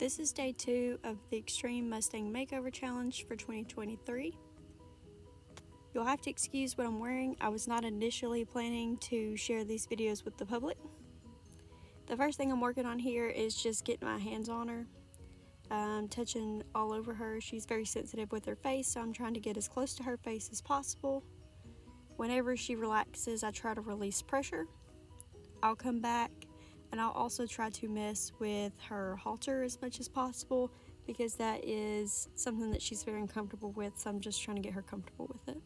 This is day 2 of the Extreme Mustang Makeover Challenge for 2023. You'll have to excuse what I'm wearing. I was not initially planning to share these videos with the public. The first thing I'm working on here is just getting my hands on her. Touching all over her. She's very sensitive with her face, so I'm trying to get as close to her face as possible. Whenever she relaxes, I try to release pressure. I'll come back and I'll also try to mess with her halter as much as possible because that is something that she's very uncomfortable with, so I'm just trying to get her comfortable with it.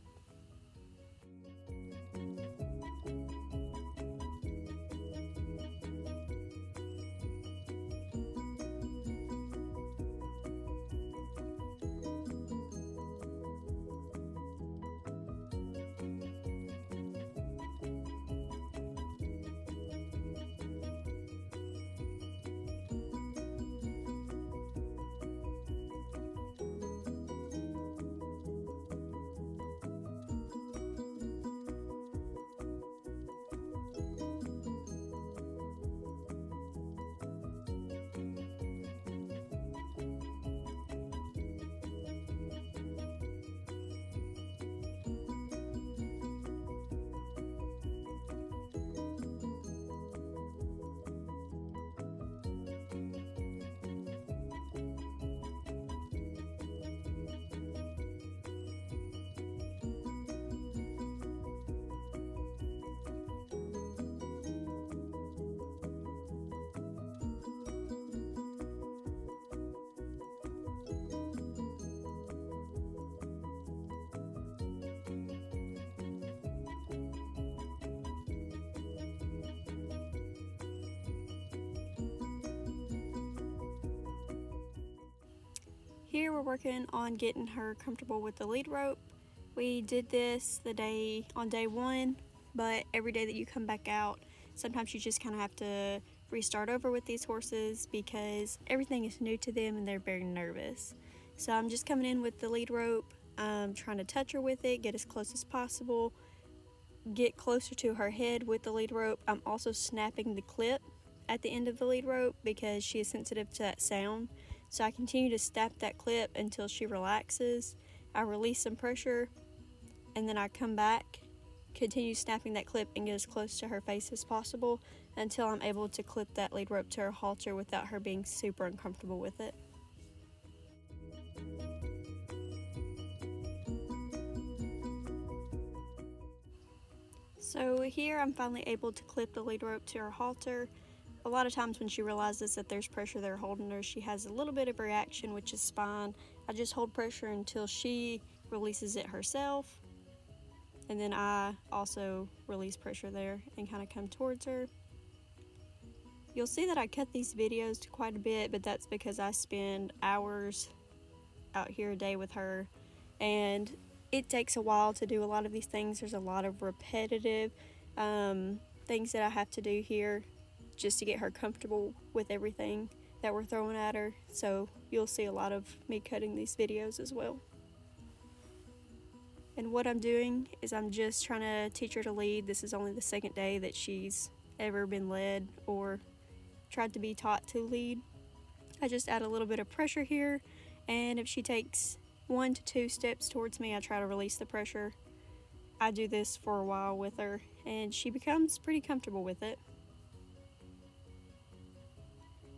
Here we're working on getting her comfortable with the lead rope. We did this on day 1, but every day that you come back out, sometimes you just kind of have to restart over with these horses because everything is new to them and they're very nervous. So I'm just coming in with the lead rope, trying to touch her with it, get as close as possible, get closer to her head with the lead rope. I'm also snapping the clip at the end of the lead rope because she is sensitive to that sound. So I continue to snap that clip until she relaxes. I release some pressure and then I come back, continue snapping that clip and get as close to her face as possible until I'm able to clip that lead rope to her halter without her being super uncomfortable with it. So here I'm finally able to clip the lead rope to her halter. A lot of times when she realizes that there's pressure there holding her, she has a little bit of reaction, which is fine. I just hold pressure until she releases it herself. And then I also release pressure there and kind of come towards her. You'll see that I cut these videos quite a bit, but that's because I spend hours out here a day with her. And it takes a while to do a lot of these things. There's a lot of repetitive things that I have to do here just to get her comfortable with everything that we're throwing at her. So you'll see a lot of me cutting these videos as well. And what I'm doing is I'm just trying to teach her to lead. This is only the second day that she's ever been led or tried to be taught to lead. I just add a little bit of pressure here, and if she takes 1 to 2 steps towards me, I try to release the pressure. I do this for a while with her and she becomes pretty comfortable with it.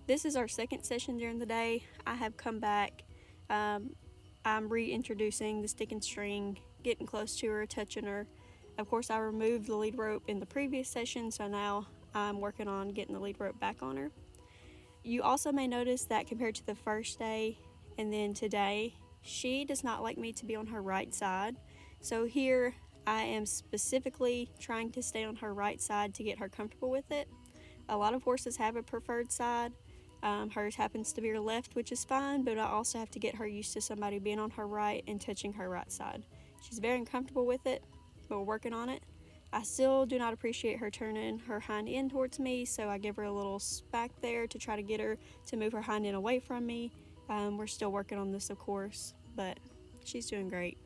This is our second session during the day. I have come back. I'm reintroducing the stick and string, getting close to her, touching her. Of course, I removed the lead rope in the previous session, so now I'm working on getting the lead rope back on her. You also may notice that compared to the first day and then today, she does not like me to be on her right side. So here I am specifically trying to stay on her right side to get her comfortable with it. A lot of horses have a preferred side. Hers happens to be her left, which is fine, but I also have to get her used to somebody being on her right and touching her right side. She's very uncomfortable with it, but we're working on it. I still do not appreciate her turning her hind end towards me, so I give her a little smack there to try to get her to move her hind end away from me. We're still working on this, of course, but she's doing great.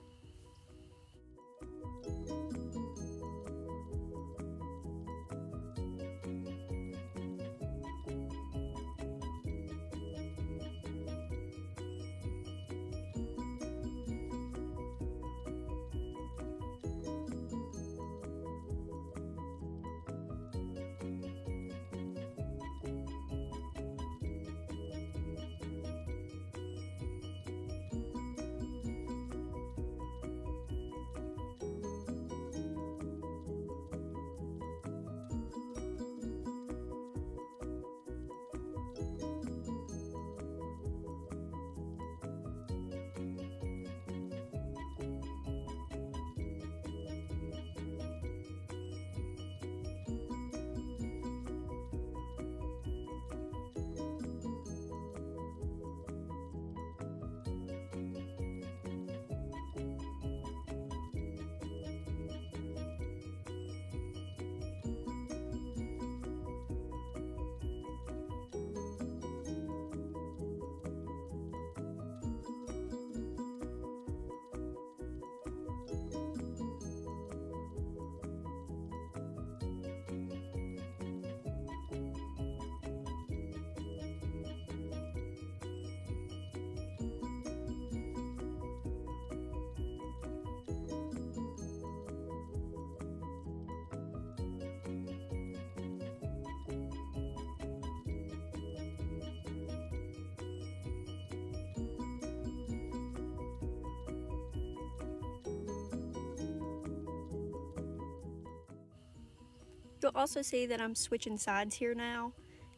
You'll also see that I'm switching sides here now.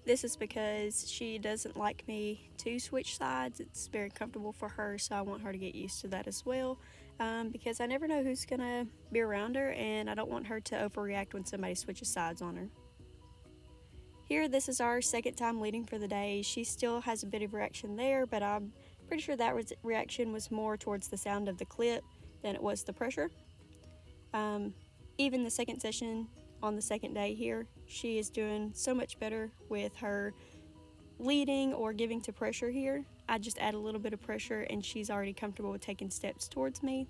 This is because she doesn't like me to switch sides. It's very comfortable for her, so I want her to get used to that as well, because I never know who's gonna be around her, and I don't want her to overreact when somebody switches sides on her. Here, this is our second time leading for the day. She still has a bit of reaction there, but I'm pretty sure that reaction was more towards the sound of the clip than it was the pressure. Even the second session on the second day here, she is doing so much better with her leading or giving to pressure here. I just add a little bit of pressure and she's already comfortable with taking steps towards me.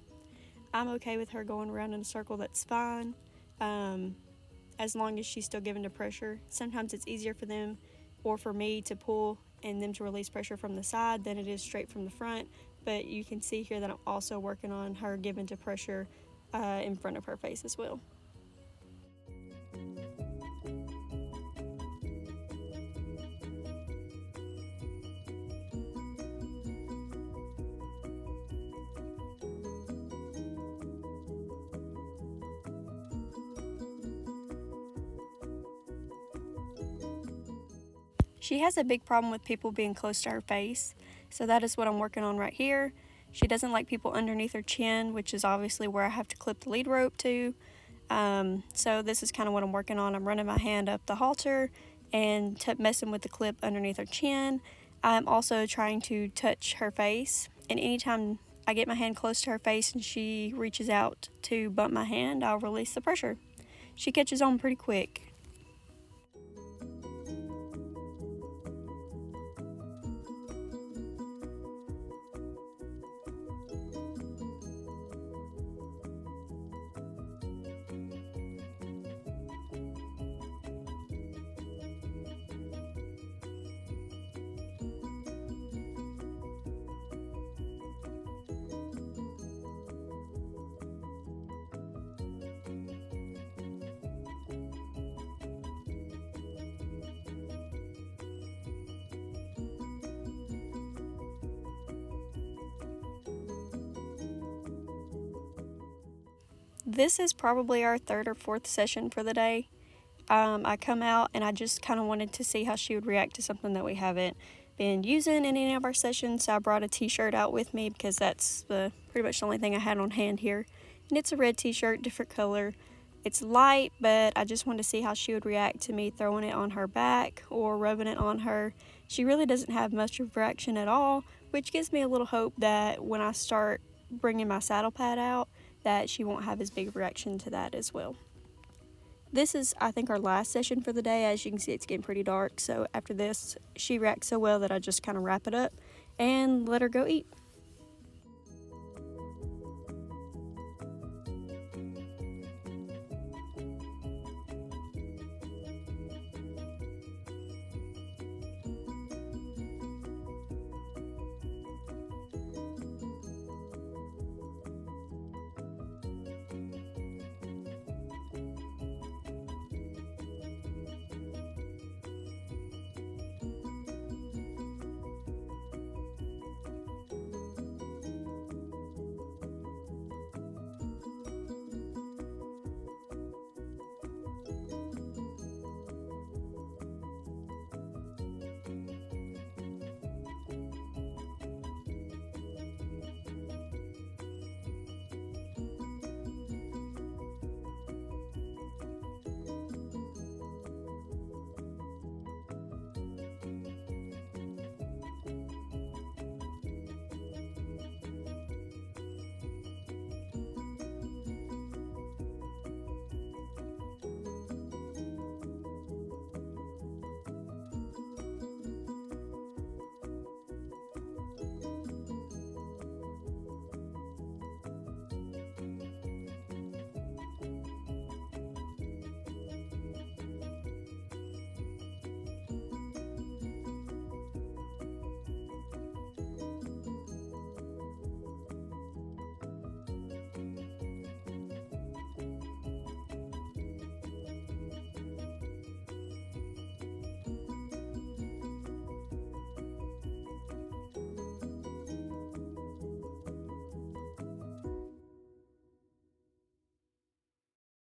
I'm okay with her going around in a circle, that's fine, as long as she's still giving to pressure. Sometimes it's easier for them or for me to pull and them to release pressure from the side than it is straight from the front, but you can see here that I'm also working on her giving to pressure in front of her face as well. She has a big problem with people being close to her face, so that is what I'm working on right here. She doesn't like people underneath her chin, which is obviously where I have to clip the lead rope to. So this is kind of what I'm working on. I'm running my hand up the halter and messing with the clip underneath her chin. I'm also trying to touch her face, and anytime I get my hand close to her face and she reaches out to bump my hand, I'll release the pressure. She catches on pretty quick. This is probably our third or fourth session for the day. I come out and I just kind of wanted to see how she would react to something that we haven't been using in any of our sessions. So I brought a t-shirt out with me because that's pretty much the only thing I had on hand here. And it's a red t-shirt, different color. It's light, but I just wanted to see how she would react to me throwing it on her back or rubbing it on her. She really doesn't have much of a reaction at all, which gives me a little hope that when I start bringing my saddle pad out, that she won't have as big a reaction to that as well. This is, I think, our last session for the day. As you can see, it's getting pretty dark, so after this, she reacts so well that I just kind of wrap it up and let her go eat.